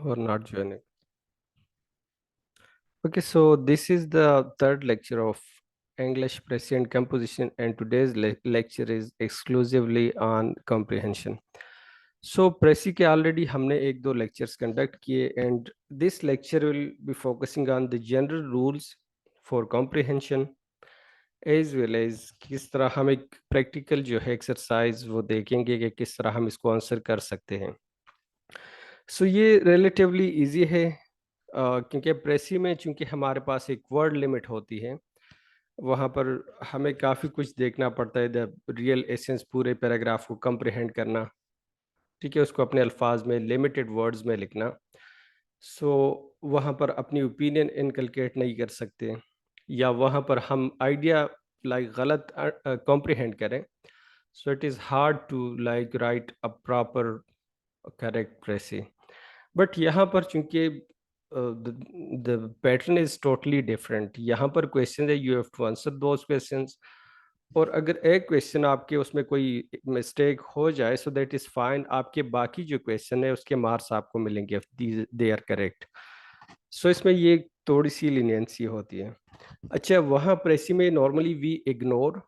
or not joining. Okay, so this is the third lecture of English Precis and Composition, and today's lecture is exclusively on comprehension. So Precis के already हमने एक दो lectures conduct किए, and this lecture will be focusing on the general rules for comprehension as well as किस तरह हम एक practical जो है exercise वो देखेंगे कि किस तरह हम इसको आंसर कर सकते हैं. सो ये रिलेटिवली इजी है क्योंकि प्रेसी में चूंकि हमारे पास एक वर्ड लिमिट होती है, वहाँ पर हमें काफ़ी कुछ देखना पड़ता है, द रियल एसेंस पूरे पैराग्राफ को कंप्रिहेंड करना, ठीक है, उसको अपने अल्फाज में लिमिटेड वर्ड्स में लिखना. सो वहाँ पर अपनी ओपिनियन इनकलकेट नहीं कर सकते, या वहाँ पर हम आइडिया लाइक गलत कॉम्प्रिहेंड करें. So it is hard to like write a proper correct precis. But यहाँ पर चूंकि the pattern is totally different, यहाँ पर क्वेश्चन है, you have to answer those questions. और अगर एक क्वेश्चन आपके उसमें कोई मिस्टेक हो जाए, सो दैट इज फाइन, आपके बाकी जो क्वेश्चन है उसके मार्क्स आपको मिलेंगे इफ दे आर करेक्ट. सो इसमें ये थोड़ी सी लीनियंसी होती है. अच्छा, वहाँ प्रेसी में normally we ignore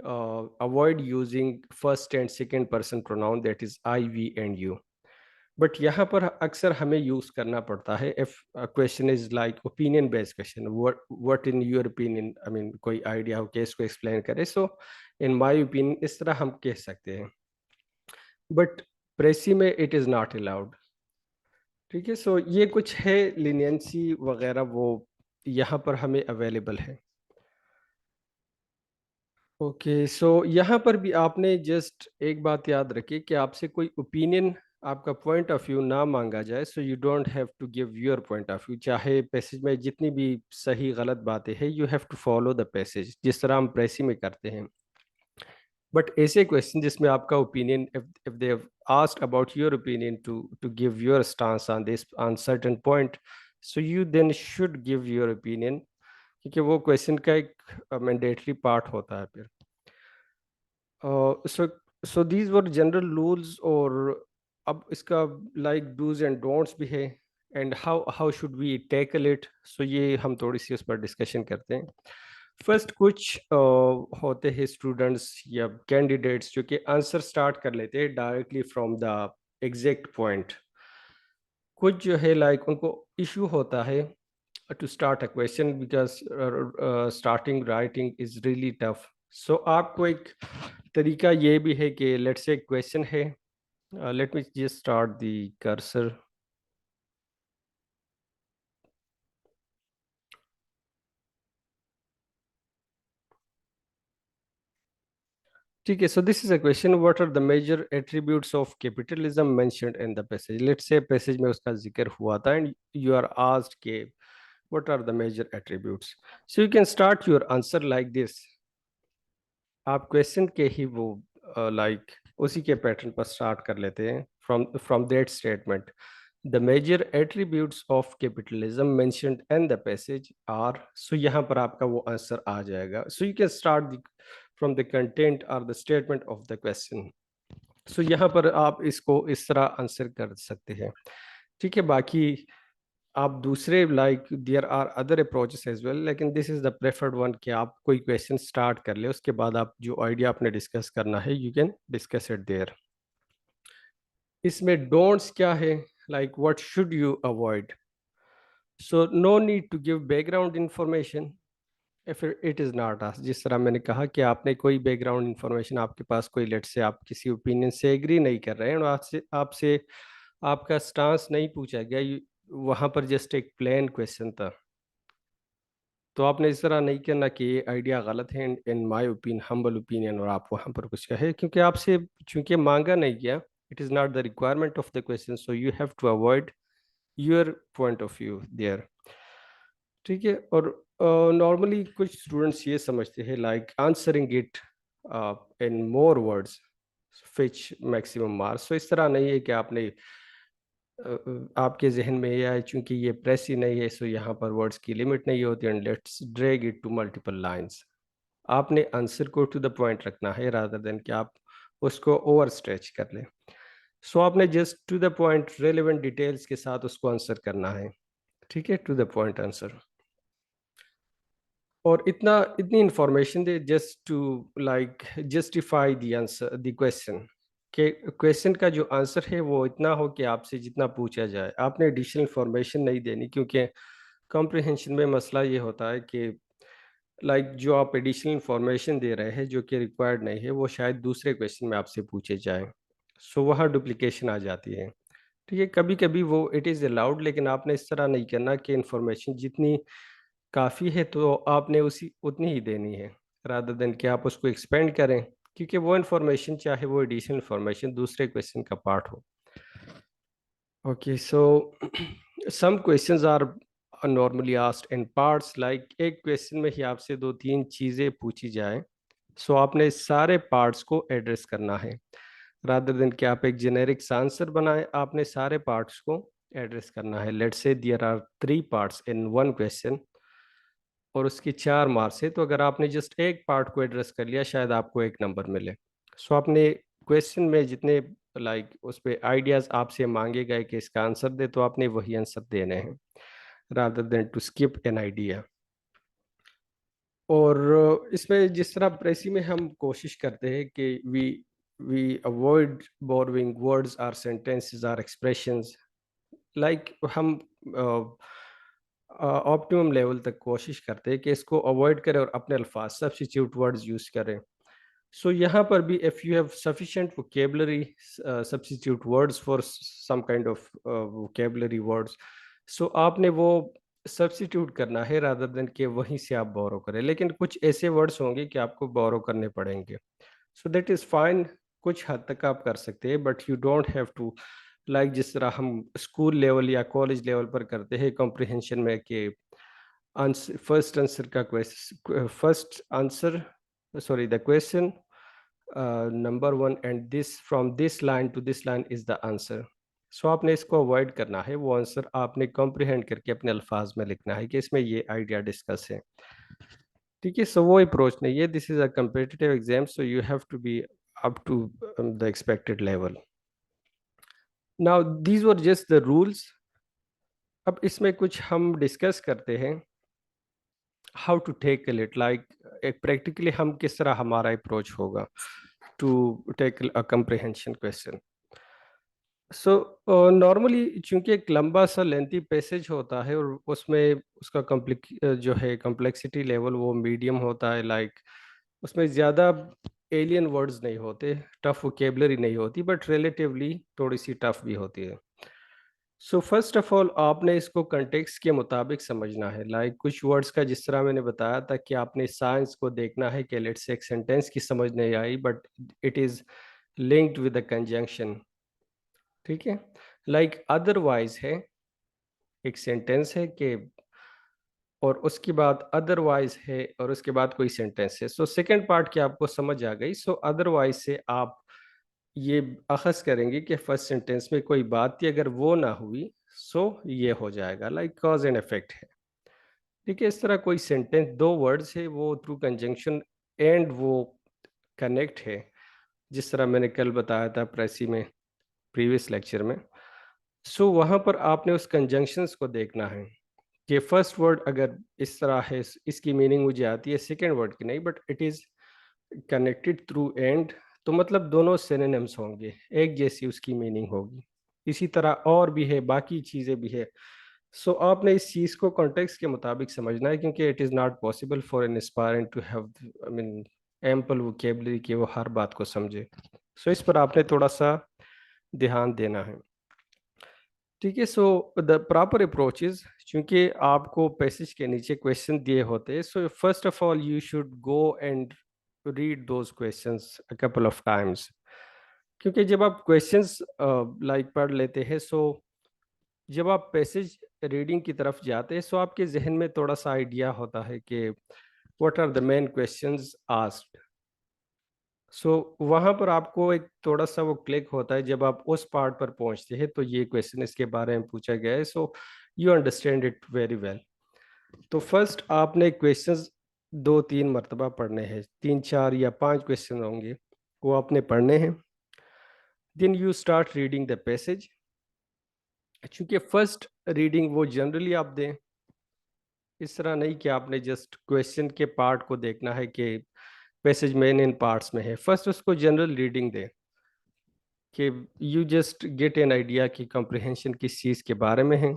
avoid using first and second person pronoun, that is I we and you. But यहाँ पर अक्सर हमें यूज करना पड़ता है if question is like opinion based question, what in your opinion, I mean कोई idea हो case को एक्सप्लेन करे, सो इन माय ओपिनियन, इस तरह हम कह सकते हैं. बट प्रेसी में इट इज़ नॉट अलाउड. ठीक है, सो ये कुछ है लीनियंसी वगैरह, वो यहाँ पर हमें अवेलेबल है. ओके, सो यहाँ पर भी आपने जस्ट एक बात याद रखी कि आपसे कोई ओपिनियन, आपका पॉइंट ऑफ व्यू ना मांगा जाए, so you don't have to give your point of view. चाहे पैसेज में जितनी भी सही गलत बातें हैं, you have to follow the passage जिस तरह हम प्रेसी में करते हैं. बट ऐसे क्वेश्चन जिसमें आपका opinion, if they have asked about your opinion to give your stance on this on certain point, so you then should give your opinion, क्योंकि वो क्वेश्चन का एक मैंडेटरी पार्ट होता है फिर. So so these were general rules. और अब इसका लाइक डूज एंड डोंट्स भी है, and how how should we tackle it, so ये हम थोड़ी सी उस पर डिस्कशन करते हैं. फर्स्ट कुछ होते हैं स्टूडेंट्स या कैंडिडेट्स जो कि आंसर स्टार्ट कर लेते हैं directly from the exact point. कुछ जो है लाइक उनको इशू होता है to start a question because starting writing is really tough. So आपको एक तरीका ये भी है कि let's say question है, let me just start the cursor. ठीक है, so this is a question, what are the major attributes of capitalism mentioned in the passage. Let's say passage में उसका जिक्र हुआ था and you are asked के what are the major attributes. So you can start your answer like this. आप question के ही वो like उसी के पैटर्न पर स्टार्ट कर लेते हैं from that statement. The major attributes of capitalism mentioned in the passage are. So यहाँ पर आपका वो आंसर आ जाएगा. So you can start from the content और the statement of the question. So यहाँ पर आप इसको इस तरह आंसर कर सकते हैं. ठीक है, बाकी आप दूसरे like there are other approaches as well, लेकिन this is the preferred one कि आप कोई क्वेश्चन स्टार्ट कर ले, उसके बाद आप जो आइडिया आपने डिस्कस करना है you can discuss it there. इसमें डोंट्स क्या है, like what should you avoid. So no need to give background information if it is not asked. जिस तरह मैंने कहा कि आपने कोई बैकग्राउंड इंफॉर्मेशन, आपके पास कोई, लेट से आप किसी ओपिनियन से एग्री नहीं कर रहे हैं और आपसे आपसे आपका स्टांस नहीं पूछा गया, वहाँ पर जस्ट एक प्लेन क्वेश्चन था, तो आपने इस तरह नहीं करना कि ये आइडिया गलत है in my opinion, humble opinion, और आप वहाँ पर कुछ कहे, क्योंकि आपसे चूंकि मांगा नहीं गया, it is not the requirement of the question, so you have to avoid your point of view there. ठीक है, और नॉर्मली कुछ स्टूडेंट्स ये समझते हैं like answering it in more words which maximum marks. तो इस तरह नहीं है कि आपने आपके जहन में यह है चूंकि ये प्रेस ही नहीं है, सो यहाँ पर वर्ड्स की लिमिट नहीं होती, and let's drag it to multiple lines. आपने आंसर को टू द पॉइंट रखना है रादर देन कि आप उसको ओवर स्ट्रेच कर लें. सो आपने just to the point relevant details के साथ उसको आंसर करना है, ठीक है, टू द पॉइंट आंसर। और इतनी इंफॉर्मेशन दे just to like justify the answer the question, के क्वेश्चन का जो आंसर है वो इतना हो कि आपसे जितना पूछा जाए, आपने एडिशनल इंफॉर्मेशन नहीं देनी, क्योंकि कॉम्प्रिहेंशन में मसला ये होता है कि जो आप एडिशनल इंफॉर्मेशन दे रहे हैं जो कि रिक्वायर्ड नहीं है, वो शायद दूसरे क्वेश्चन में आपसे पूछे जाएं, सो वहाँ डुप्लीकेशन आ जाती है। ठीक है, कभी कभी वो इट इज़ अलाउड, लेकिन आपने इस तरह नहीं करना कि इंफॉर्मेशन जितनी काफ़ी है तो आपने उसी उतनी ही देनी है, रादर देन कि आप उसको एक्सपेंड करें, क्योंकि वो इंफॉर्मेशन चाहे वो एडिशनल इंफॉर्मेशन दूसरे क्वेश्चन का पार्ट हो। Okay, so some questions are normally asked in parts, like एक क्वेश्चन में ही आपसे दो तीन चीज़ें पूछी जाए, सो आपने सारे पार्ट्स को एड्रेस करना है, रादर देन कि आप एक जेनेरिक आंसर बनाएं, आपने सारे पार्ट्स को एड्रेस करना है। Let's say there are 3 parts in one question और उसकी 4 मार्क्स है, तो अगर आपने जस्ट एक पार्ट को एड्रेस कर लिया शायद आपको एक नंबर मिले। सो आपने क्वेश्चन में जितने उस पे आइडियाज आपसे मांगे गए कि इसका आंसर दे, तो आपने वही आंसर देने हैं, rather than to skip an idea. और इसमें जिस तरह प्रेसी में हम कोशिश करते हैं कि we avoid borrowing words or sentences or expressions, हम ऑप्टिमम लेवल तक कोशिश करते हैं कि इसको अवॉइड करें और अपने अल्फाज सब्स्टिट्यूट वर्ड्स यूज करें। सो यहाँ पर भी if you have sufficient vocabulary substitute words for some kind of vocabulary words, so आपने वो सब्स्टिट्यूट करना है रादर देन कि वहीं से आप बोरो करें, लेकिन कुछ ऐसे वर्ड्स होंगे कि आपको बोरो करने पड़ेंगे, सो दैट इज़ फाइन, कुछ हद तक आप कर सकते हैं, but you don't have to, जिस तरह हम स्कूल लेवल या कॉलेज लेवल पर करते हैं कॉम्प्रिहेंशन में कि आंसर फर्स्ट आंसर का question first answer sorry the question number one and this from this line to this line is the answer. So आपने इसको अवॉइड करना है, वो आंसर आपने कॉम्प्रिहेंड करके अपने अल्फाज में लिखना है कि इसमें ये आइडिया डिस्कस है। ठीक है, सो वो अप्रोच नहीं है, this is a competitive exam, so you have to be up to the expected level. Now these were just the rules. अब इसमें कुछ हम डिस्कस करते हैं हाउ टू टेकल इट, एक प्रैक्टिकली हम किस तरह हमारा अप्रोच होगा to tackle a comprehension question. So normally चूंकि एक लंबा सा लेंथी पैसेज होता है और उसमें उसका जो है कम्प्लेक्सिटी लेवल वो मीडियम होता है, उसमें ज़्यादा एलियन वर्ड्स नहीं होते, टफ वोकेबलरी नहीं होती, बट रिलेटिवली थोड़ी सी टफ भी होती है। सो फर्स्ट ऑफ ऑल आपने इसको कंटेक्स्ट के मुताबिक समझना है, कुछ वर्ड्स का जिस तरह मैंने बताया था कि आपने साइंस को देखना है कि लेट्स से एक सेंटेंस की समझ नहीं आई but it is linked with the conjunction, ठीक है, अदरवाइज है, एक सेंटेंस है कि और उसके बाद अदरवाइज है और उसके बाद कोई सेंटेंस है, सो सेकंड पार्ट की आपको समझ आ गई, सो अदरवाइज से आप ये अखज़ करेंगे कि फर्स्ट सेंटेंस में कोई बात थी, अगर वो ना हुई सो ये हो जाएगा, कॉज एंड इफेक्ट है। ठीक है, इस तरह कोई सेंटेंस दो वर्ड्स है वो थ्रू कंजंक्शन एंड वो कनेक्ट है, जिस तरह मैंने कल बताया था प्रेसी में प्रीवियस लेक्चर में। सो वहाँ पर आपने उस कंजंक्शंस को देखना है कि फर्स्ट वर्ड अगर इस तरह है, इसकी मीनिंग मुझे आती है, सेकेंड वर्ड की नहीं, but it is connected through and, तो मतलब दोनों सिनोनिम्स होंगे, एक जैसी उसकी मीनिंग होगी। इसी तरह और भी है, बाकी चीज़ें भी है। सो आपने इस चीज़ को कॉन्टेक्स्ट के मुताबिक समझना है, क्योंकि it is not possible for an aspirant to have I mean ample vocabulary कि वो हर बात को समझे। सो इस पर आपने थोड़ा सा ध्यान देना है। ठीक है, so the proper approach is, चूंकि आपको पैसेज के नीचे क्वेश्चन दिए होते हैं, so first of all you should go and read those questions a couple of times, क्योंकि जब आप क्वेश्चंस पढ़ लेते हैं, सो जब आप पैसेज रीडिंग की तरफ जाते हैं, सो आपके जहन में थोड़ा सा आइडिया होता है कि what are the main questions asked. So वहाँ पर आपको एक थोड़ा सा वो क्लिक होता है जब आप उस पार्ट पर पहुँचते हैं, तो ये क्वेश्चन इसके बारे में पूछा गया है, so you understand it very well. तो फर्स्ट आपने क्वेश्चंस 2-3 मरतबा पढ़ने हैं, 3-4 या 5 क्वेश्चन होंगे, वो आपने पढ़ने हैं। Then you start reading the passage. चूंकि फर्स्ट रीडिंग वो जनरली आप दें, इस तरह नहीं कि आपने जस्ट क्वेश्चन के पार्ट को देखना है कि पैसेज मेन इन पार्ट्स में है। फर्स्ट उसको जनरल रीडिंग दें कि you just get an idea कि कॉम्प्रिहेंशन किस चीज़ के बारे में है,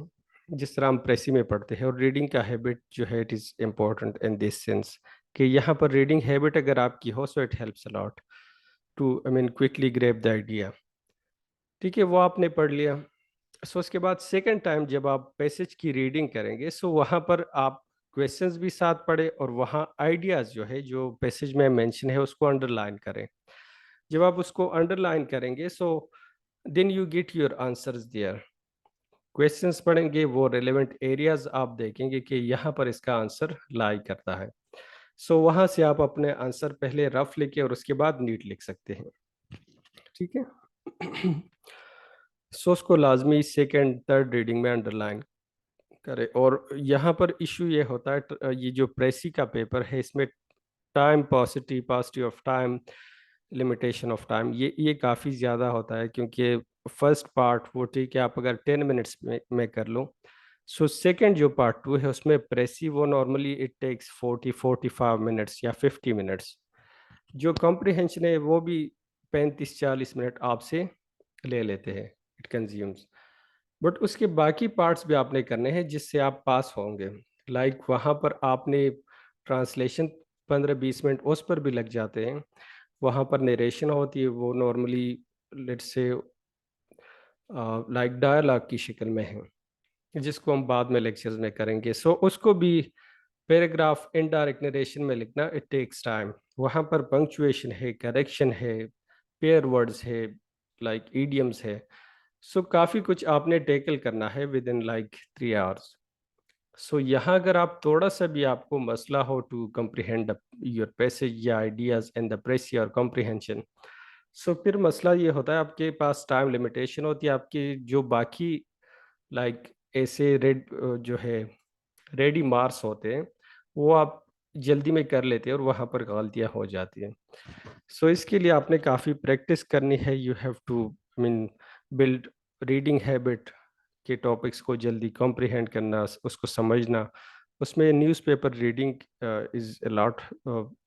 जिस तरह हम प्रेसी में पढ़ते हैं। और रीडिंग का हैबिट जो है it is important in this sense कि यहाँ पर रीडिंग हैबिट अगर आपकी हो so it helps a lot to I mean quickly grab the idea. ठीक है, वो आपने पढ़ लिया। सो उसके बाद सेकंड टाइम जब आप पैसेज की रीडिंग करेंगे सो वहाँ पर आप क्वेश्चंस भी साथ पढ़े और वहाँ आइडियाज़ जो है जो पैसेज में मेंशन है उसको अंडरलाइन करें। जब आप उसको अंडरलाइन करेंगे so then you get your answers there. Questions पढ़ेंगे, वो रिलेवेंट एरियाज आप देखेंगे कि यहाँ पर इसका आंसर लाई करता है। सो वहाँ से आप अपने आंसर पहले रफ लिखे और उसके बाद नीट लिख सकते हैं। ठीक है। सो उसको लाजमी सेकेंड थर्ड रीडिंग में अंडरलाइन करें। और यहाँ पर इशू ये होता है ये जो प्रेसी का पेपर है इसमें time positive positive of time, limitation of time, ये काफ़ी ज़्यादा होता है। क्योंकि फर्स्ट पार्ट वो ठीक है आप अगर 10 मिनट्स में कर लो, सो सेकंड जो पार्ट टू है उसमें प्रेसी वो नॉर्मली इट टेक्स 40-45 मिनट्स या 50 मिनट्स। जो कॉम्प्रिहेंशन है वो भी 35-40 मिनट आपसे ले लेते हैं, इट कंज्यूम्स। बट उसके बाकी पार्ट्स भी आपने करने हैं जिससे आप पास होंगे। लाइक वहाँ पर आपने ट्रांसलेशन 15-20 मिनट उस पर भी लग जाते हैं। वहाँ पर नरेशन होती है वो normally let's say like dialogue की शक्ल में है, जिसको हम बाद में लेक्चर्स में करेंगे। सो उसको भी पैराग्राफ इनडायरेक्ट नरेशन में लिखना इट टेक्स टाइम। वहाँ पर पंक्चुएशन है, करेक्शन है, पेयर वर्ड्स है, लाइक ईडियम्स है। सो काफ़ी कुछ आपने टेकल करना है विद इन लाइक 3 आवर्स। सो यहाँ अगर आप थोड़ा सा भी आपको मसला हो टू कम्प्रिहेंड योर पैसेज या आइडियाज इन द प्रेस और कॉम्प्रिहेंशन, सो फिर मसला ये होता है आपके पास टाइम लिमिटेशन होती है। आपके जो बाकी लाइक ऐसे जो है रेडी मार्क्स होते हैं वो आप जल्दी में कर लेते हैं और वहाँ पर गलतियाँ हो जाती हैं। सो इसके लिए आपने काफ़ी प्रैक्टिस करनी है। You have to mean build reading habit के टॉपिक्स को जल्दी कॉम्प्रिहेंड करना, उसको समझना। उसमें newspaper reading is a lot,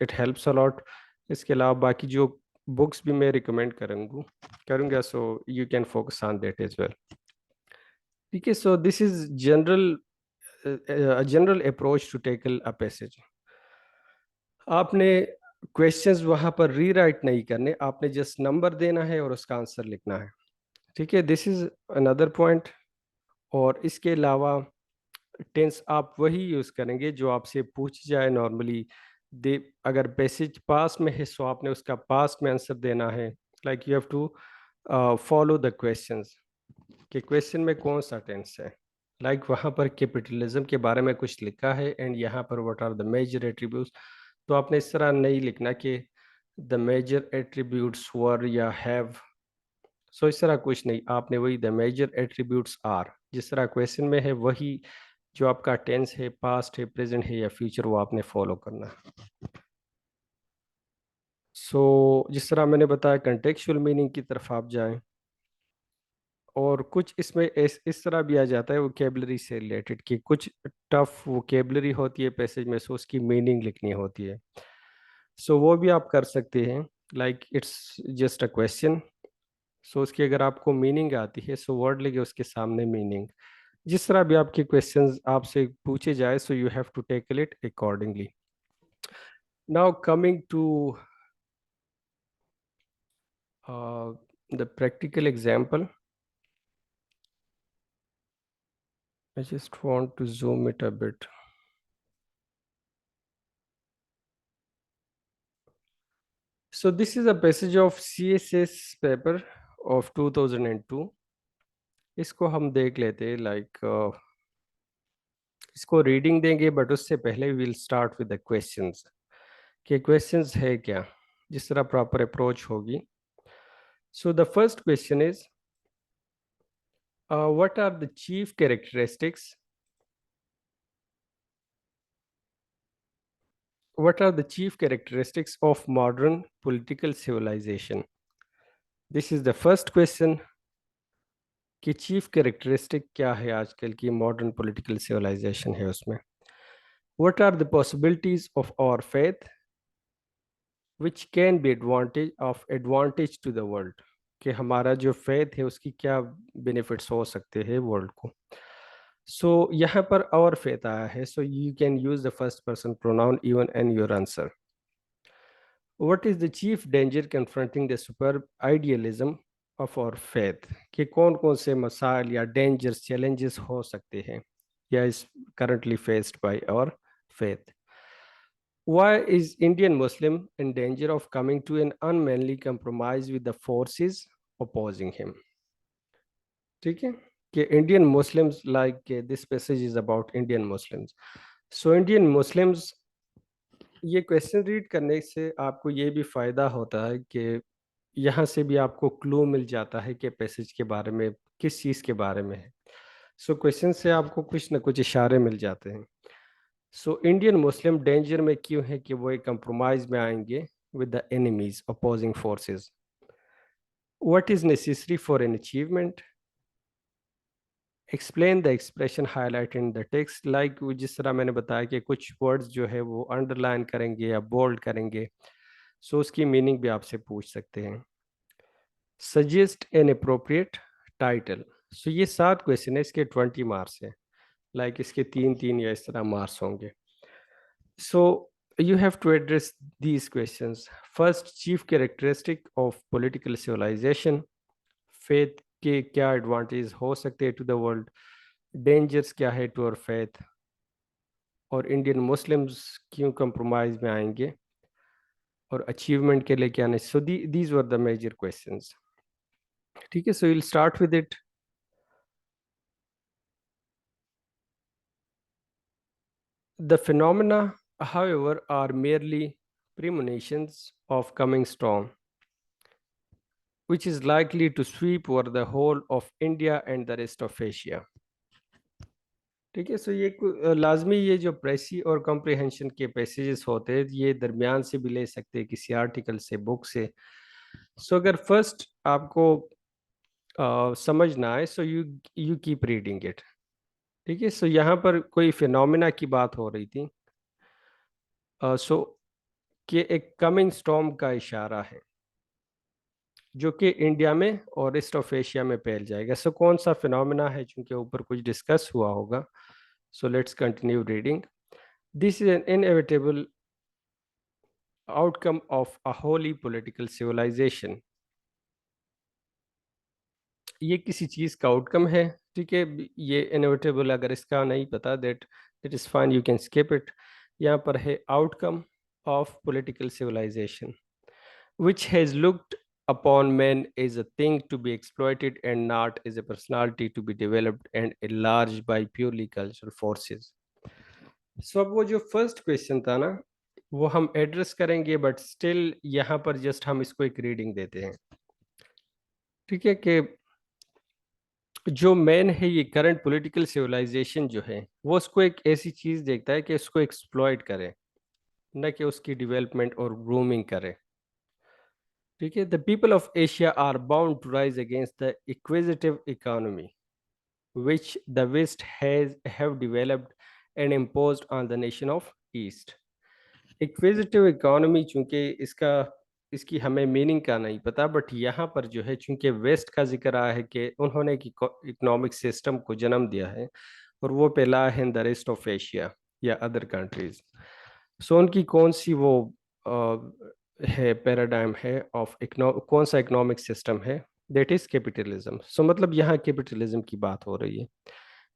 it helps a lot. इसके अलावा बाकी जो बुक्स भी मैं रिकमेंड करूँगा so you can focus on that as well. ठीक है, so this is general approach to tackle a passage. आपने क्वेश्चंस वहाँ पर रीराइट नहीं करने, आपने जस्ट नंबर देना है और उसका आंसर लिखना है। ठीक है, दिस इज अनदर पॉइंट। और इसके अलावा टेंस आप वही यूज़ करेंगे जो आपसे पूछ जाए नॉर्मली। दे अगर पैसेज पास में है सो आपने उसका पास्ट में आंसर देना है। Like you have to follow the questions कि क्वेश्चन में कौन सा टेंस है। लाइक वहाँ पर कैपिटलिज्म के बारे में कुछ लिखा है एंड यहाँ पर what are the major attributes, तो आपने इस तरह नहीं लिखना कि द मेजर एट्रीब्यूट्स वर या हैव। सो इस तरह कुछ नहीं, आपने वही द मेजर एट्रीब्यूट्स आर जिस तरह क्वेश्चन में है वही जो आपका टेंस है, पास्ट है, प्रेजेंट है या फ्यूचर, वो आपने फॉलो करना है। सो जिस तरह मैंने बताया कंटेक्चुअल मीनिंग की तरफ आप जाएं। और कुछ इसमें इस तरह भी आ जाता है वोकेबलरी से रिलेटेड कि कुछ टफ वोकेबलरी होती है पैसेज में, सो उसकी मीनिंग लिखनी होती है। सो वो भी आप कर सकते हैं। Like it's just a question, so उसकी अगर आपको मीनिंग आती है सो वर्ड लिखे उसके सामने मीनिंग। जिस तरह भी आपके क्वेश्चंस आपसे पूछे जाए so you have to tackle it accordingly. Now coming to the practical example, I just want to zoom it a bit. So this is a passage of CSS paper of 2002. इसको हम देख लेते हैं like इसको reading देंगे but उससे पहले will start with the questions कि क्वेश्चंस है क्या, जिस तरह प्रॉपर अप्रोच होगी। So the first question is what are the chief characteristics, what are the chief characteristics of modern political civilization? This is the first question कि chief characteristic क्या है आजकल की मॉडर्न पॉलिटिकल सिविलाइजेशन है उसमें। What are the possibilities of our faith which can be advantage to the world, कि हमारा जो फेथ है उसकी क्या बेनिफिट्स हो सकते हैं वर्ल्ड को। सो यहाँ पर आवर फेथ आया है, so you can use the first person pronoun even in your answer. What is the chief danger confronting the super idealism of our faith, कि कौन कौन से मसाइल या डेंजर्स चैलेंजेस हो सकते हैं या is currently faced by our faith. Why is Indian Muslim in danger of coming to an unmanly compromise with the forces opposing him? ठीक है, कि Indian Muslims like this passage is about Indian Muslims. So Indian Muslims, ये question read करने से आपको ये भी फायदा होता है कि यहाँ से भी आपको क्लू मिल जाता है कि पैसेज के बारे में किस चीज़ के बारे में है। सो क्वेश्चन से आपको कुछ ना कुछ इशारे मिल जाते हैं। सो इंडियन मुस्लिम डेंजर में क्यों है कि वो एक कंप्रोमाइज में आएंगे with the enemies opposing forces? What is necessary for an achievement? Explain the expression highlighted in the text, like जिस तरह मैंने बताया कि कुछ वर्ड्स जो है वो अंडरलाइन करेंगे या बोल्ड करेंगे, सो उसकी मीनिंग भी आपसे पूछ सकते हैं। Suggest an appropriate title. So ये 7 क्वेश्चन है, इसके 20 मार्क्स है, लाइक इसके 3-3 या इस तरह मार्क्स होंगे। So you have to address these questions. First, chief characteristic of political civilization. Faith के क्या एडवांटेज हो सकते हैं टू द वर्ल्ड, डेंजर्स क्या है टू आवर फेथ, और इंडियन मुस्लिम्स क्यों कंप्रोमाइज में आएंगे, और अचीवमेंट के लिए क्या नहीं। So these were the major questions. ठीक है, so will start with it. The phenomena, however, are merely premonitions of coming storm, which is likely to sweep over the whole of India and the rest of Asia. ठीक है, सो ये लाजमी ये जो प्रेसी और comprehension के पैसेजेस होते हैं ये दरमियान से भी ले सकते हैं, किसी आर्टिकल से, बुक से। सो अगर फर्स्ट आपको समझ ना आए, so you you keep reading it. ठीक है, सो यहाँ पर कोई फिनोमिना की बात हो रही थी, सो कि एक कमिंग स्टॉर्म का इशारा है जो कि इंडिया में और रेस्ट ऑफ एशिया में फैल जाएगा। सो कौन सा फिनोमिना है, चूंकि ऊपर कुछ डिस्कस हुआ होगा। So let's continue reading. This is an inevitable outcome of a holy political civilization. ये किसी चीज का आउटकम है, ठीक है। ये इनएविटेबल, अगर इसका नहीं पता that is fine, you can skip it. यहाँ पर है outcome of political civilization which has looked upon man as a thing to be exploited and not as a personality to be developed and enlarged by purely cultural forces. So अब वो जो first question था ना, वो हम address करेंगे, but still यहाँ पर जस्ट हम इसको एक रीडिंग देते हैं। ठीक है, कि जो मैन है ये करंट पॉलिटिकल सिविलाइजेशन जो है वो उसको एक ऐसी चीज देखता है कि इसको एक्सप्लॉइट करे, न कि उसकी डेवलपमेंट और ग्रूमिंग करे। ठीक है, the people of Asia are bound to rise against the acquisitive economy which the West has have developed and imposed on the nation of East. Acquisitive economy, चूंकि इसकी हमें मीनिंग का नहीं पता, बट यहाँ पर जो है चूंकि वेस्ट का जिक्र आया है कि उन्होंने इकोनॉमिक सिस्टम को जन्म दिया है और वो फैला है in the rest of Asia या अदर कंट्रीज। सो उनकी कौन सी वो है पैराडाइम है ऑफ कौन सा इकोनॉमिक सिस्टम है, दैट इज कैपिटलिज्म। सो मतलब यहाँ कैपिटलिज्म की बात हो रही है,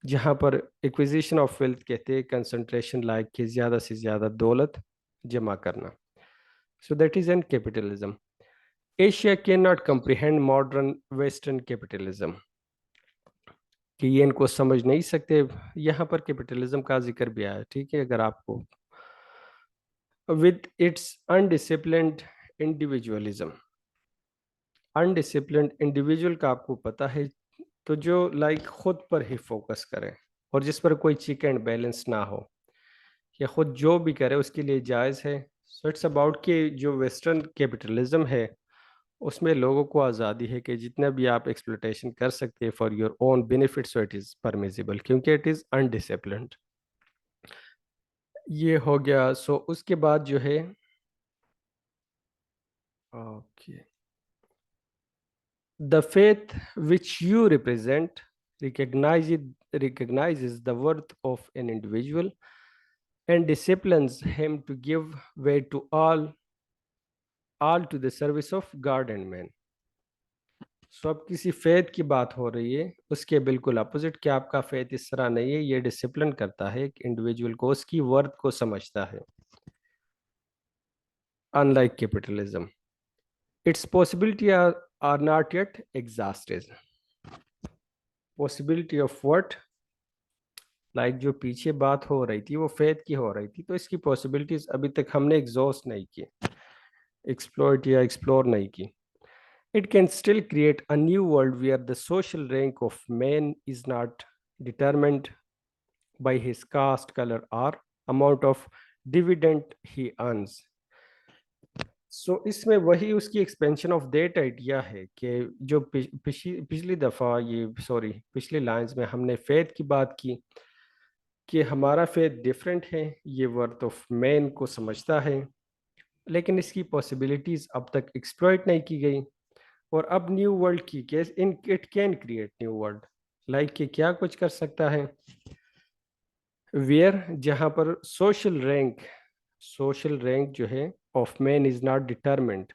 जहाँ पर एक्विजिशन ऑफ वेल्थ कहते हैं कंसंट्रेशन, लाइक कि ज़्यादा से ज़्यादा दौलत जमा करना। So that is an capitalism. Asia can not comprehend modern western capitalism, कि ये इनको समझ नहीं सकते। यहाँ पर कैपिटलिज्म का जिक्र भी आया, ठीक है। अगर आपको with its undisciplined individualism, undisciplined individual का आपको पता है, तो जो लाइक खुद पर ही फोकस करे और जिस पर कोई चिक एंड बैलेंस ना हो, या खुद जो भी करे उसके लिए जायज़ है। सो इट्स अबाउट कि जो वेस्टर्न कैपिटलिज्म है उसमें लोगों को आज़ादी है कि जितना भी आप एक्सप्लोइटेशन कर सकते हैं for your own benefit, so it is permissible, क्योंकि इट इज़ अनडिसिप्लिन्ड। ये हो गया। सो उसके बाद जो है, okay, the faith which you represent recognizes the worth of an individual and disciplines him to give way to all to the service of God and man। सो अब किसी फेथ की बात हो रही है, उसके बिल्कुल अपोजिट कि आपका फेथ इस तरह नहीं है, ये डिसिप्लिन करता है एक इंडिविजुअल को, उसकी वर्थ को समझता है। Unlike capitalism, its possibility are not yet exhausted. Possibility of what? Like जो पीछे बात हो रही थी वो फेथ की हो रही थी, तो इसकी पॉसिबिलिटीज अभी तक हमने एग्जॉस्ट नहीं की, एक्सप्लोइट या एक्सप्लोर नहीं की। It can still create a new world where the social rank of man is not determined by his caste, color, or amount of dividend he earns। सो इसमें वही उसकी एक्सपेंशन ऑफ दैट आइडिया है कि जो पिछली दफ़ा ये सॉरी पिछली लाइंस में हमने फेथ की बात की कि हमारा फेथ डिफरेंट है, ये वर्थ ऑफ मैन को समझता है, लेकिन इसकी पॉसिबिलिटीज़ अब तक एक्सप्लॉइट नहीं की गई। और अब न्यू वर्ल्ड की case in it can create new world, like कि क्या कुछ कर सकता है, वेयर जहाँ पर सोशल रैंक जो है of man is not determined,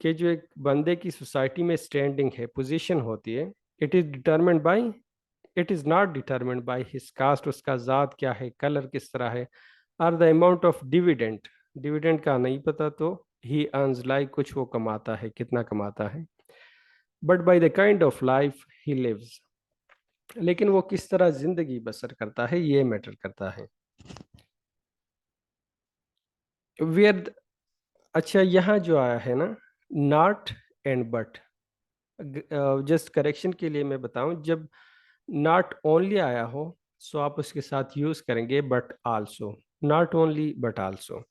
कि जो एक बंदे की सोसाइटी में स्टैंडिंग है, पोजीशन होती है, it is determined bye it is not determined by his cast, उसका ज़ात क्या है, कलर किस तरह है, और the amount of dividend, dividend का नहीं पता तो ही अर्न्स, लाइक कुछ वो कमाता है, कितना कमाता है, but by the kind of life he lives, लेकिन वो किस तरह जिंदगी बसर करता है ये मैटर करता है। वेयर, अच्छा यहाँ जो आया है ना, not and but, just correction के लिए मैं बताऊं, जब नॉट ओनली आया हो सो आप उसके साथ यूज करेंगे but also, not only but also.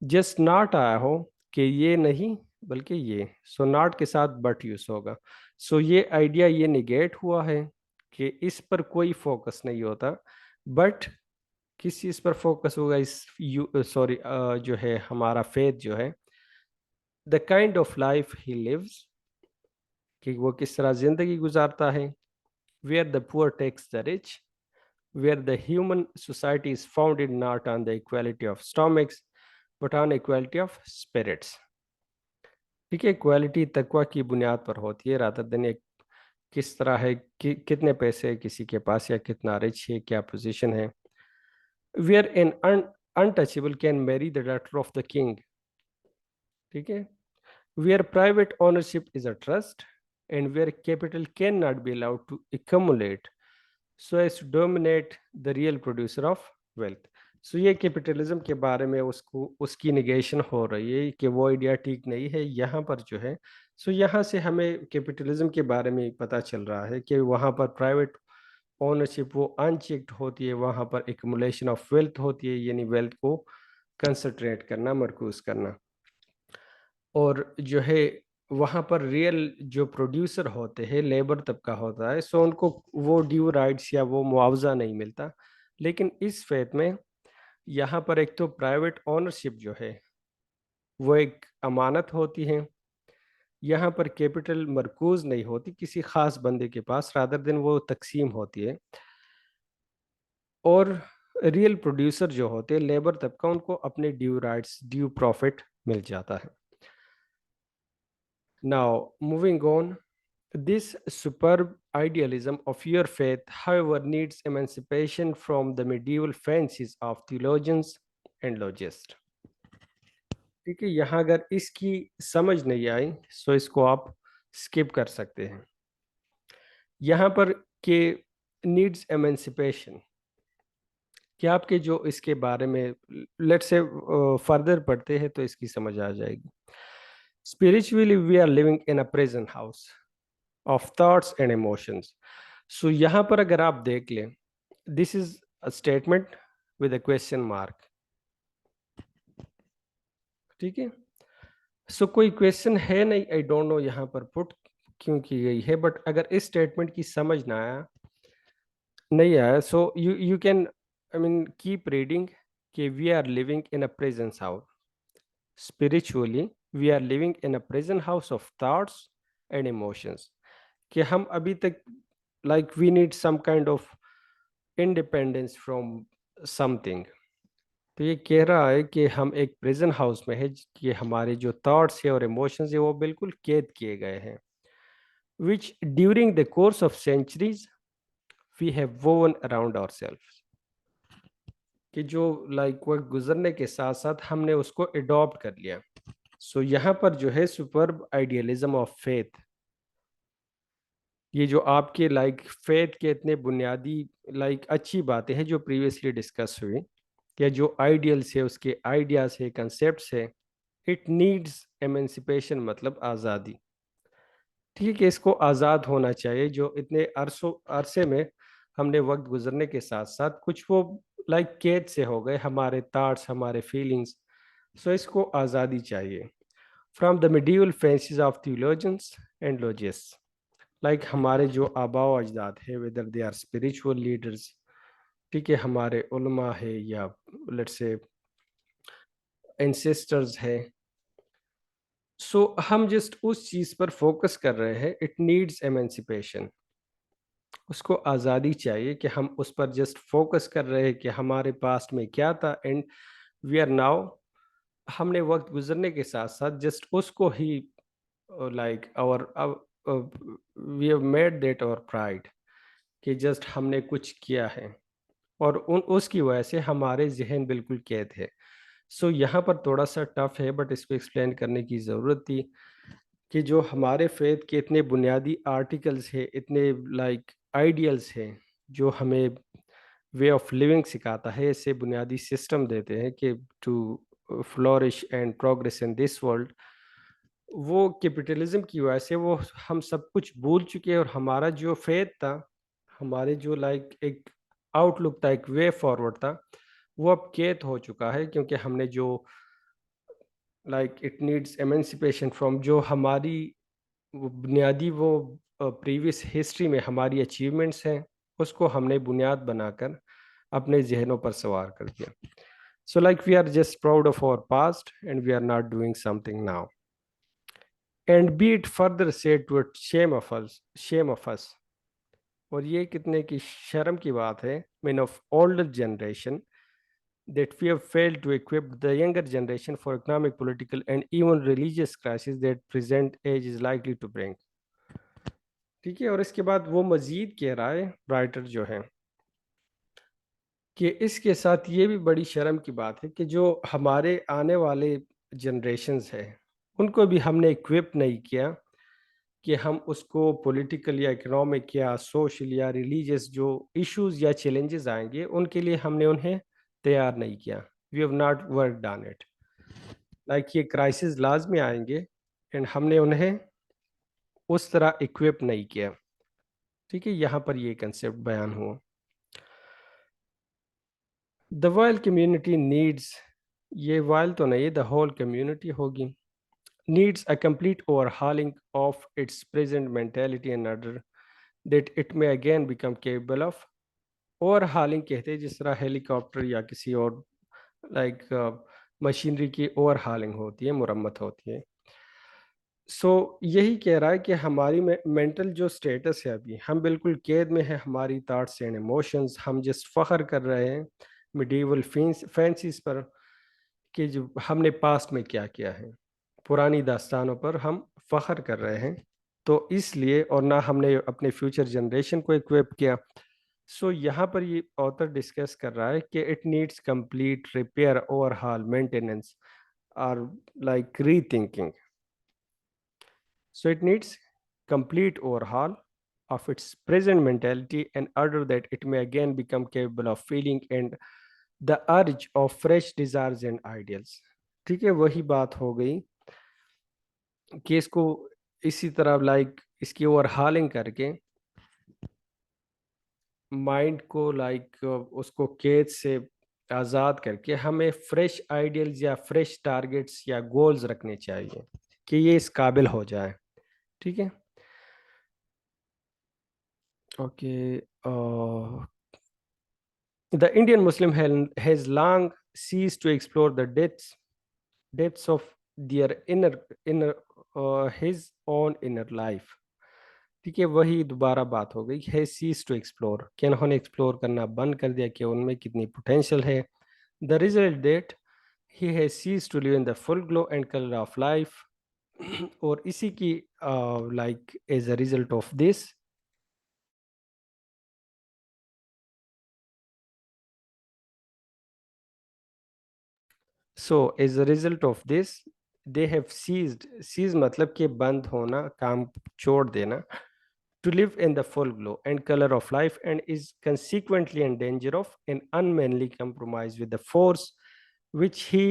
Just not आया हो कि ये नहीं बल्कि ये, सो नॉट के साथ बट यूज होगा। सो ये आइडिया ये निगेट हुआ है कि इस पर कोई फोकस नहीं होता, बट किस चीज पर फोकस होगा, इस सॉरी जो है हमारा फेथ जो है, the kind of life he lives, कि वो किस तरह जिंदगी गुजारता है, where the poor tax the rich, where the human society is founded not on the equality of stomachs but on equality of spirits. ठीक है, इक्वालिटी तकवा की बुनियाद पर होती है, रादर देन एक किस तरह है कि कितने पैसे है किसी के पास या कितना रिच है, क्या पोजीशन है। Where an untouchable can marry the daughter of the king, ठीक है, where private ownership is a trust and where capital cannot be allowed to accumulate so as to dominate the real producer of wealth। सो ये capitalism के बारे में उसको उसकी negation हो रही है कि वो आइडिया ठीक नहीं है यहाँ पर जो है। सो यहाँ से हमें कैपिटलिज्म के बारे में पता चल रहा है कि वहाँ पर प्राइवेट ओनरशिप वो अनचेक्ड होती है, वहाँ पर एक्यूमुलेशन ऑफ वेल्थ होती है, यानी वेल्थ को कंसंट्रेट करना, मरकूज करना। और जो है वहाँ पर रियल जो प्रोड्यूसर होते हैं लेबर तबका होता है, सो उनको वो ड्यू राइट्स या वो मुआवजा नहीं मिलता। लेकिन इस फेथ में यहाँ पर एक तो प्राइवेट ओनरशिप जो है वो एक अमानत होती है, यहाँ पर कैपिटल मरकूज नहीं होती किसी खास बंदे के पास, रादर दिन वो तकसीम होती है। और रियल प्रोड्यूसर जो होते हैं लेबर तबका, उनको अपने ड्यू राइट्स ड्यू प्रॉफिट मिल जाता है। Now, moving on, this superb idealism of your faith, however, needs emancipation from the medieval fancies of theologians and logists। ठीक है, यहाँ अगर इसकी समझ नहीं आई सो इसको आप स्किप कर सकते हैं। यहाँ पर के नीड्स एमेंसिपेशन, कि आपके जो इसके बारे में लेट्स से फर्दर पढ़ते हैं तो इसकी समझ आ जाएगी। Spiritually we are living in a present house of thoughts and emotions. So यहाँ पर अगर आप देख लें, this is a statement with a question mark, ठीक है। सो कोई क्वेश्चन है नहीं, आई डोंट नो यहाँ पर पुट क्यों की गई है, बट अगर इस स्टेटमेंट की समझ ना आया नहीं आया, so you can I mean keep reading कि we are living in a presence house spiritually, we are living in a present house of thoughts and emotions, कि हम अभी तक like we need some kind of independence from something. तो ये कह रहा है कि हम एक प्रिजन हाउस में है, कि हमारे जो थॉट्स है और इमोशंस है वो बिल्कुल कैद किए गए हैं, which during the course of centuries we have woven around ourselves, कि जो लाइक वक्त गुजरने के साथ साथ हमने उसको अडॉप्ट कर लिया। सो यहाँ पर जो है सुपर्ब आइडियलिज्म ऑफ फेथ, ये जो आपके लाइक फेथ के इतने बुनियादी लाइक अच्छी बातें हैं जो प्रीवियसली डिस्कस हुई, या जो आइडियल्स है उसके आइडियाज है कंसेप्ट्स है, इट नीड्स एमेंसिपेशन मतलब आज़ादी। ठीक है, इसको आज़ाद होना चाहिए, जो इतने अरसे में हमने वक्त गुजरने के साथ साथ कुछ वो लाइक कैद से हो गए हमारे थॉट्स हमारे फीलिंग्स। सो इसको आज़ादी चाहिए from the medieval fancies of theologians and logists, like हमारे जो आबा अजदाद है whether they are spiritual leaders, ठीक है, हमारे उलमा है या लेट्स से एंसेस्टर्स है। सो हम जस्ट उस चीज पर फोकस कर रहे हैं, इट नीड्स एमेंसिपेशन, उसको आज़ादी चाहिए, कि हम उस पर जस्ट फोकस कर रहे हैं कि हमारे पास्ट में क्या था एंड वी आर नाउ, हमने वक्त गुजरने के साथ साथ जस्ट उसको ही like our we have made that our pride, कि जस्ट हमने कुछ किया है और उन उसकी वजह से हमारे जहन बिल्कुल कैद है। सो यहाँ पर थोड़ा सा टफ है बट इसको एक्सप्लेन करने की ज़रूरत थी, कि जो हमारे फेथ के इतने बुनियादी आर्टिकल्स हैं, इतने लाइक आइडियल्स हैं जो हमें वे ऑफ लिविंग सिखाता है, ऐसे बुनियादी सिस्टम देते हैं कि to flourish and progress in this world, वो कैपिटलिज्म की वजह से वो हम सब कुछ भूल चुके हैं, और हमारा जो फेथ था, हमारे जो लाइक एक आउटलुक था, एक वे फॉरवर्ड था, वो अब कैद हो चुका है, क्योंकि हमने जो like it needs emancipation from जो हमारी वो बुनियादी वो प्रीवियस हिस्ट्री में हमारी अचीवमेंट्स हैं, उसको हमने बुनियाद बनाकर अपने जहनों पर सवार कर दिया। So like we are just proud of our past and we are not doing something now, and be it further said to shame of us, और ये कितने की शर्म की बात है, mean of older generation, that we have failed to equip the younger generation for economic, political, and even religious crises that present age is likely to bring। ठीक है, और इसके बाद वो मजीद कह रहा है राइटर जो है, कि इसके साथ ये भी बड़ी शर्म की बात है कि जो हमारे आने वाले जनरेशन्स हैं उनको भी हमने इक्विप नहीं किया, कि हम उसको पॉलिटिकल या इकोनॉमिक या सोशल या रिलीजियस जो इश्यूज या चैलेंजेस आएंगे उनके लिए हमने उन्हें तैयार नहीं किया। We have not work done it, like ये क्राइसिस लाजमी आएंगे एंड हमने उन्हें उस तरह इक्विप नहीं किया। ठीक है, यहाँ पर ये कंसेप्ट बयान हुआ। द वाइल कम्युनिटी नीड्स, ये वाइल तो नहीं, द होल कम्युनिटी होगी, needs a complete overhauling of its present mentality in order that it may again become capable of. Overhauling कहते हैं जिस तरह हेलीकॉप्टर या किसी और लाइक मशीनरी की ओवरहॉलिंग होती है, मुरम्मत होती है। सो यही कह रहा है कि हमारी मेंटल जो स्टेटस है, अभी हम बिल्कुल कैद में है हमारी थॉट्स एंड इमोशंस, हम जस्ट फख्र कर रहे हैं मिडीवल फैंसीज पर, कि जो हमने पास्ट में क्या किया है, पुरानी दास्तानों पर हम फख्र कर रहे हैं, तो इसलिए, और ना हमने अपने फ्यूचर जनरेशन को इक्विप किया। सो यहाँ पर ये ऑथर डिस्कस कर रहा है कि it needs complete repair overhaul maintenance और like rethinking. So it needs complete overhaul of its present mentality in order that it may again become capable of feeling and the urge of fresh desires and ideals। ठीक है, वही बात हो गई कि इसको इसी तरह लाइक इसकी ओवरहालिंग करके माइंड को लाइक उसको कैद से आज़ाद करके हमें फ्रेश आइडियल्स या फ्रेश टारगेट्स या गोल्स रखने चाहिए। कि ये इस काबिल हो जाए। ठीक है, okay. The Indian Muslim has long ceased to explore the depths of their inner his own inner life। ठीक है, वही दोबारा बात हो गई है, सीज टू एक्सप्लोर, कि उन्होंने एक्सप्लोर करना बंद कर दिया कि उनमें कितनी पोटेंशियल है। The result that he has cease to live in the full glow and colour of life. और इसी की like as a result of this, so as a result of this they have cease मतलब कि बंद होना, काम छोड़ देना, to live in the full glow and color of life, and is consequently in danger of an unmanly compromise with the force which he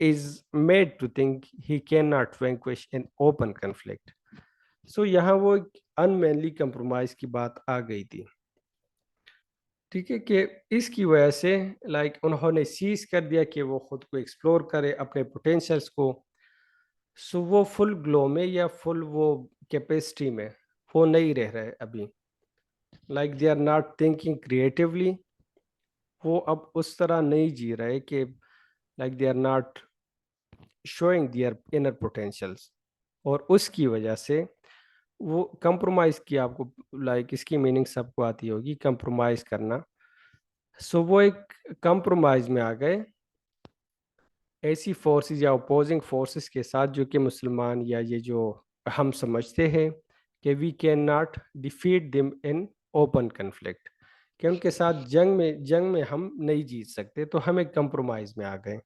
is made to think he cannot vanquish in open conflict। so यहाँ वो अनमैनली compromise की बात आ गई थी। ठीक है, कि इसकी वजह से लाइक उन्होंने सीज कर दिया कि वो खुद को एक्सप्लोर करे, अपने पोटेंशियल्स को। सो वो फुल ग्लो में या फुल वो कैपेसिटी में वो नहीं रह रहे अभी। Like they are not thinking creatively, वो अब उस तरह नहीं जी रहे कि like they are not showing their inner potentials. और उसकी वजह से वो कंप्रोमाइज की, आपको लाइक इसकी मीनिंग सबको आती होगी, कंप्रोमाइज करना। सो वो एक कंप्रोमाइज में आ गए ऐसी फोर्सेस या अपोजिंग फोर्सेस के साथ जो कि मुसलमान या ये जो हम समझते हैं कि we can not defeat them in open conflict, कि उनके साथ जंग में हम नहीं जीत सकते, तो हम एक कंप्रोमाइज में आ गए।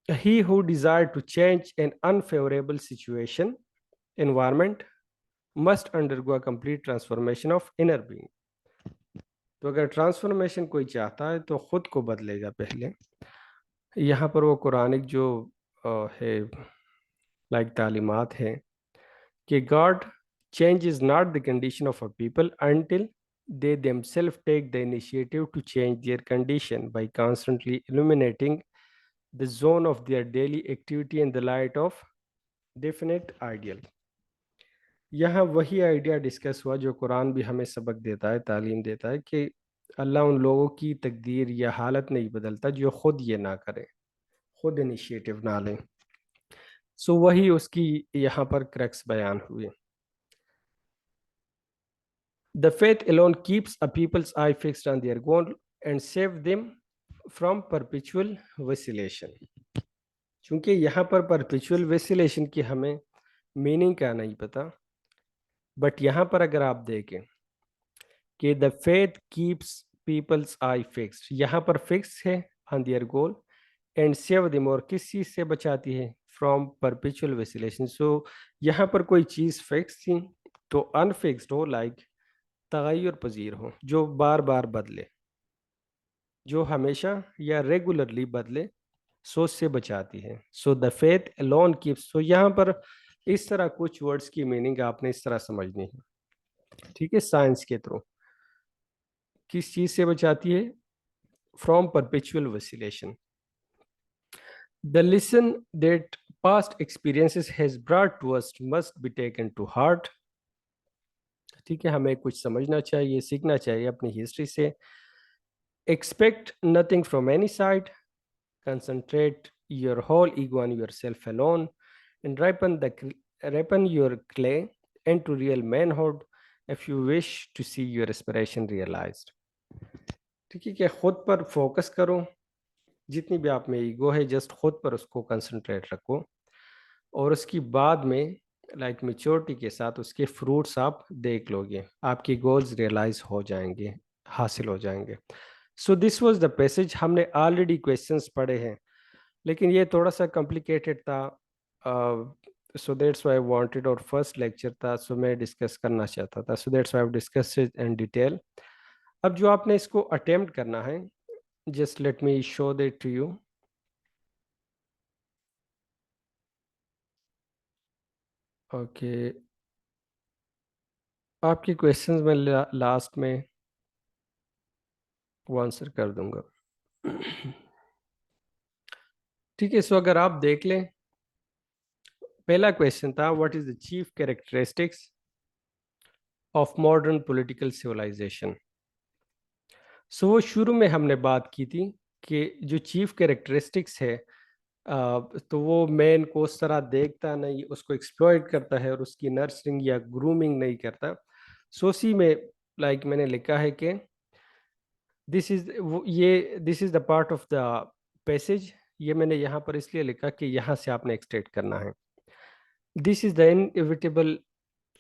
He who desire to change an unfavourable situation environment must undergo a complete transformation of inner being। तो अगर ट्रांसफॉर्मेशन कोई चाहता है तो खुद को बदलेगा पहले। यहाँ पर वो कुरानिक जो है लाइक तालीमात है कि God changes not the condition of a people until they themselves take the initiative to change their condition by constantly illuminating the zone of their daily activity in the light of definite ideal। यहाँ वही idea discuss हुआ जो कुरान भी हमें सबक देता है, तालीम देता है, कि अल्लाह उन लोगों की तकदीर या हालत नहीं बदलता जो खुद ये ना करें, खुद इनिशिएटिव ना लें। सो वही उसकी यहाँ पर क्रक्स बयान हुए। The faith alone keeps a people's eye fixed on their goal and save them from perpetual vacillation। चूंकि यहाँ पर perpetual vacillation की हमें मीनिंग क्या नहीं पता, बट यहाँ पर अगर आप देखें कि the faith keeps people's eye fixed, यहाँ पर फिक्स है on their goal, and save them, और किस चीज़ से बचाती है, फ्रॉम परपेचुअल वेसिलेशन। सो यहाँ पर कोई चीज़ फिक्स थी तो अनफिक्स्ड हो, लाइक तगैर पजीर हो, जो बार बार बदले, जो हमेशा या रेगुलरली बदले, सोच से बचाती है। So the faith alone keeps, so यहाँ पर इस तरह कुछ वर्ड्स की मीनिंग आपने इस तरह समझनी है। ठीक है, साइंस के थ्रू किस चीज से बचाती है, from perpetual vacillation. The lesson that past experiences has brought to us must be taken to heart। ठीक है, हमें कुछ समझना चाहिए, सीखना चाहिए अपनी हिस्ट्री से। Expect nothing from any side, concentrate your whole ego on yourself alone, and ripen your clay into real manhood if you wish to see your aspiration realized। ठीक है, कि खुद पर फोकस करो, जितनी भी आप में ईगो है जस्ट खुद पर उसको कंसंट्रेट रखो, और उसकी बाद में लाइक मेच्योरिटी के साथ उसके फ्रूट्स आप देख लोगे, आपकी गोल्स रियलाइज हो जाएंगे, हासिल हो जाएंगे। So this was the passage. हमने ऑलरेडी क्वेश्चंस पढ़े हैं, लेकिन ये थोड़ा सा कॉम्प्लिकेटेड था, so that's why I wanted, और फर्स्ट लेक्चर था, सो मैं डिस्कस करना चाहता था, so that's why I discuss it in detail. अब जो आपने इसको अटेम्प्ट करना है, just let me show that to you. Okay, आपके क्वेश्चंस मैं लास्ट में वो आंसर कर दूंगा। ठीक है, सो अगर आप देख लें पहला क्वेश्चन था, what is the chief characteristics of modern political civilization. So वो शुरू में हमने बात की थी कि जो चीफ कैरेक्टरिस्टिक्स है, तो वो मैन को उस तरह देखता नहीं, उसको एक्सप्लॉइट करता है और उसकी नर्सरिंग या ग्रूमिंग नहीं करता। सो उसी में मैंने लिखा है कि this is the part of the passage. ये मैंने यहाँ पर इसलिए लिखा कि यहाँ से आपने एक्सट्रैक्ट करना है। This is the inevitable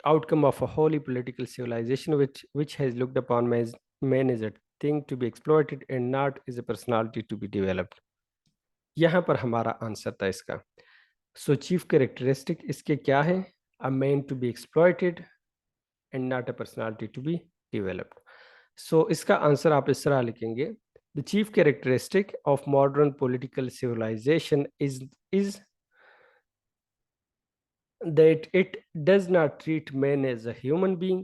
outcome of a wholly political civilization which has looked upon man as a thing to be exploited and not as a personality to be developed। यहाँ पर हमारा आंसर था इसका। सो chief characteristic इसके क्या है? A man to be exploited and not a personality to be developed. So इसका answer आप इस तरह लिखेंगे, the chief characteristic of modern political civilization is that it does not treat man as a human being।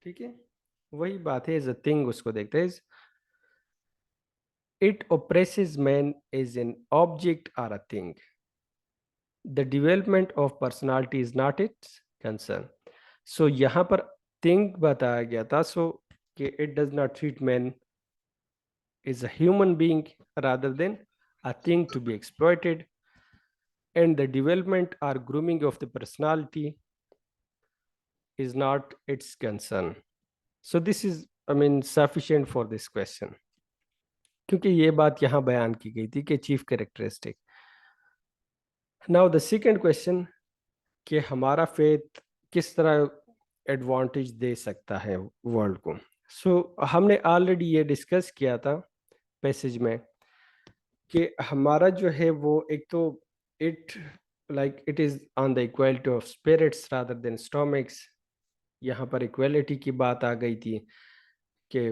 ठीक है, वही बात है, एज अ थिंग उसको देखते हैं। It oppresses man as an object or a thing। The development of personality is not its concern। सो यहाँ पर थिंग बताया गया था, सो कि it does not treat man is a human being rather than a thing to be exploited, and the development or grooming of the personality is not its concern। So this is, I mean, sufficient for this question, क्योंकि ये बात यहाँ बयान की गई थी कि chief characteristic. Now the second question, कि हमारा फेथ किस तरह एडवांटेज दे सकता है वर्ल्ड को। सो हमने ऑलरेडी ये डिस्कस किया था पैसेज में कि हमारा जो है वो एक तो it is on the equality of spirits rather than stomachs. यहाँ पर इक्वालिटी की बात आ गई थी कि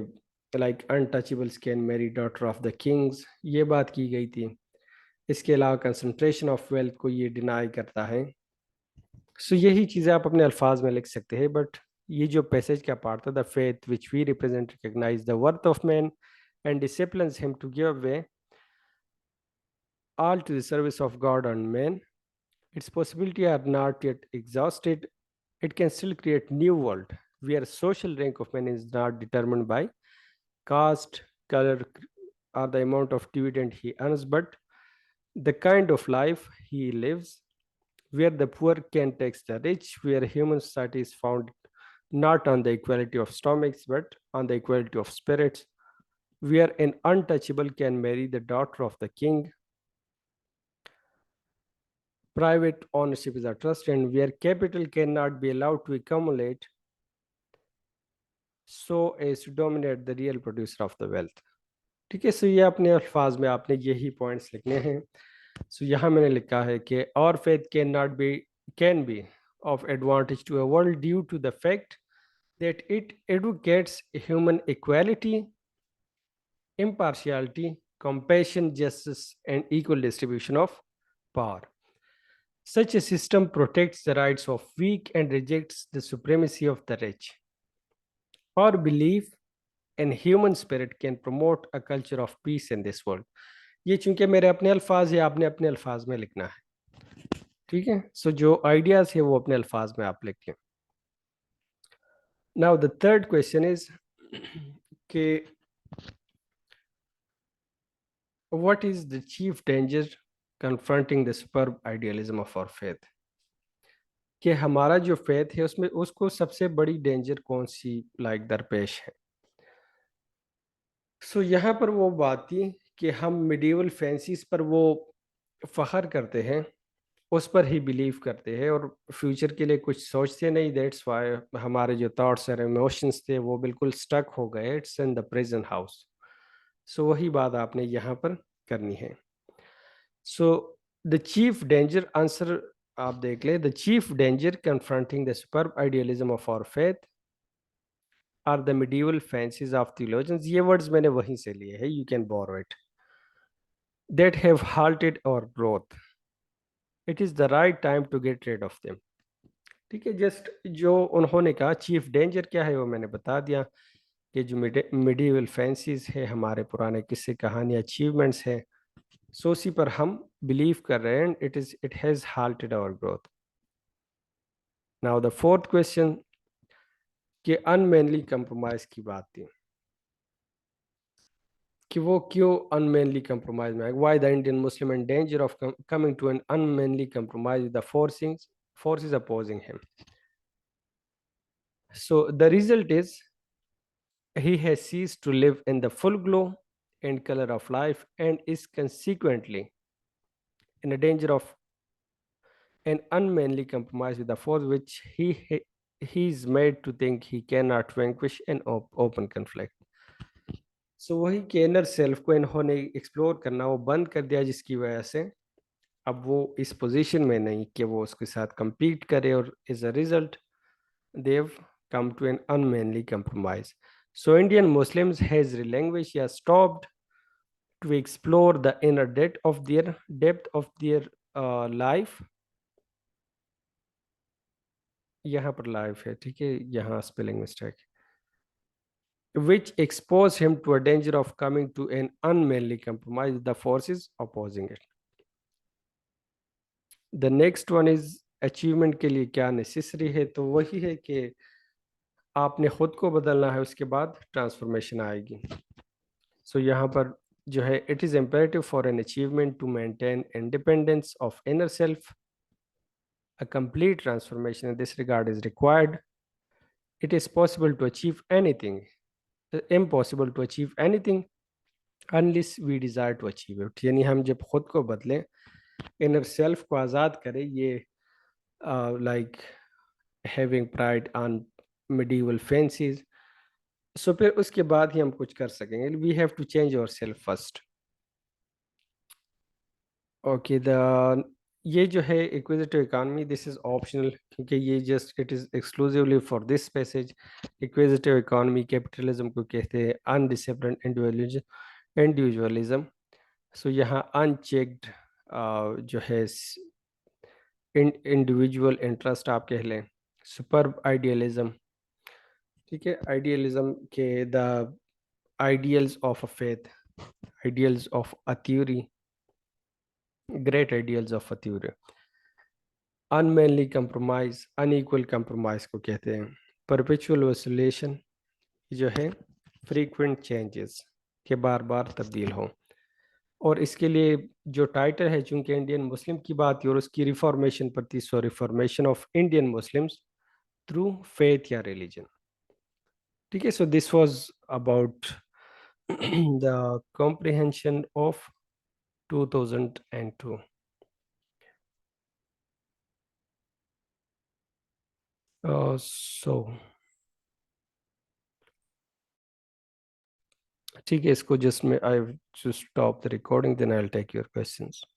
untouchables can marry daughter of the kings, ये बात की गई थी। इसके अलावा कंसंट्रेशन ऑफ वेल्थ को ये डिनाई करता है। सो यही चीज़ें आप अपने अल्फाज में लिख सकते हैं, बट ये जो पैसेज का पार्ट था, the faith which we represent recognise the worth of man and disciplines him to give away all to the service of God and man, its possibilities are not yet exhausted. It can still create new world where social rank of man is not determined by caste, color, or the amount of dividend he earns, but the kind of life he lives, where the poor can tax the rich, where human society is found not on the equality of stomachs, but on the equality of spirits, where an untouchable can marry the daughter of the king, private ownership is a trust, and where capital cannot be allowed to accumulate so as to dominate the real producer of the wealth। ठीक है, सो ये अपने अल्फाज में आपने यही points लिखने हैं। सो यहाँ मैंने लिखा है कि और faith can be of advantage to a world due to the fact that it advocates human equality, impartiality, compassion, justice, and equal distribution of power। Such a system protects the rights of weak and rejects the supremacy of the rich। Our belief in human spirit can promote a culture of peace in this world। ये चूंकि मेरे अपने अल्फाज है, आपने अपने अल्फाज में लिखना है। ठीक है, सो जो आइडियाज है वो अपने अल्फाज में आप लिखें। Now the third question is कि what is the chief danger confronting the superb idealism of our faith. कि हमारा जो फेथ है उसमें उसको सबसे बड़ी डेंजर कौन सी दरपेश है। सो यहाँ पर वो बात थी कि हम मिडिवल फैंसीज पर वो फख्र करते हैं, उस पर ही बिलीव करते हैं और फ्यूचर के लिए कुछ सोचते नहीं। दैट्स वाई हमारे जो थॉट्स और इमोशंस थे वो बिल्कुल स्टक हो गए, it's in the present house. So वही बात आपने यहाँ पर करनी है। So the chief danger answer आप देख ले, the chief danger confronting the superb idealism of our faith are the medieval fancies of theologians. ये वर्ड्स मैंने वहीं से लिए हैं, you can borrow it, that have halted our growth। It is the right time to get rid of them. ठीक है, just जो उन्होंने कहा चीफ डेंजर क्या है वो मैंने बता दिया कि जो मिडिवल फैंसीज है, हमारे पुराने किस्से कहानी अचीवमेंट्स है, सो उसी पर हम बिलीव कर रहे हैं, it has halted our growth. Now the fourth question कि अनमेनली कंप्रोमाइज की बात थी कि वो क्यों अनमेनली कंप्रोमाइज में, why the Indian Muslim in danger of coming to an unmanly compromise with the forces opposing him. So the result is he has ceased to live in the full glow and color of life and is consequently in a danger of an unmanly compromise with the force which he is made to think he cannot vanquish an open conflict. So वही के inner self को इन्होंने explore करना वो बंद कर दिया, जिसकी वजह से अब वो इस पोजीशन में नहीं कि वो उसके साथ compete करे, और as a result they've come to an unmanly compromise. So Indian Muslims has relinquished or stopped to explore the inner depth of their life. यहाँ पर लाइफ है, ठीक है, यहाँ spelling mistake, which expose him to a danger of coming to an unmanly compromise with the forces opposing it. The next one is achievement के लिए क्या necessary है, तो वही है कि आपने खुद को बदलना है, उसके बाद ट्रांसफॉर्मेशन आएगी। सो यहाँ पर जो है, it is imperative for an achievement to maintain independence of inner self, a complete transformation in this regard is required. It is possible to achieve anything, impossible to achieve anything unless we desire to achieve it. यानी हम जब खुद को बदलें, inner self को आज़ाद करें, ये like having pride on medieval fancies, सो फिर उसके बाद ही हम कुछ कर सकेंगे। We have to change our self first. Okay, the ये जो है acquisitive economy, this is optional, क्योंकि ये just it is exclusively for this passage. Acquisitive economy capitalism को कहते हैं अनडिसिप्लिन इंडिविजुअलिज्म। सो यहाँ अनचेक्ड जो है इंडिविजुअल इंटरेस्ट आप कह लें, सुपर आइडियलिज्म, ठीक है, आइडियलिज्म के the ideals of a faith, ideals of a theory, great ideals of a theory. Unmanly compromise, unequal compromise को कहते हैं। Perpetual oscillation जो है frequent changes के बार बार तब्दील हो। और इसके लिए जो टाइटल है, चूंकि इंडियन मुस्लिम की बात है और उसकी रिफॉर्मेशन पर थी, सो reformation of Indian Muslims through faith या रिलीजन, ठीक है। So this was about the comprehension of 2002. So ठीक है, इसको जस्ट मैं I to stop the recording, then I will take your questions.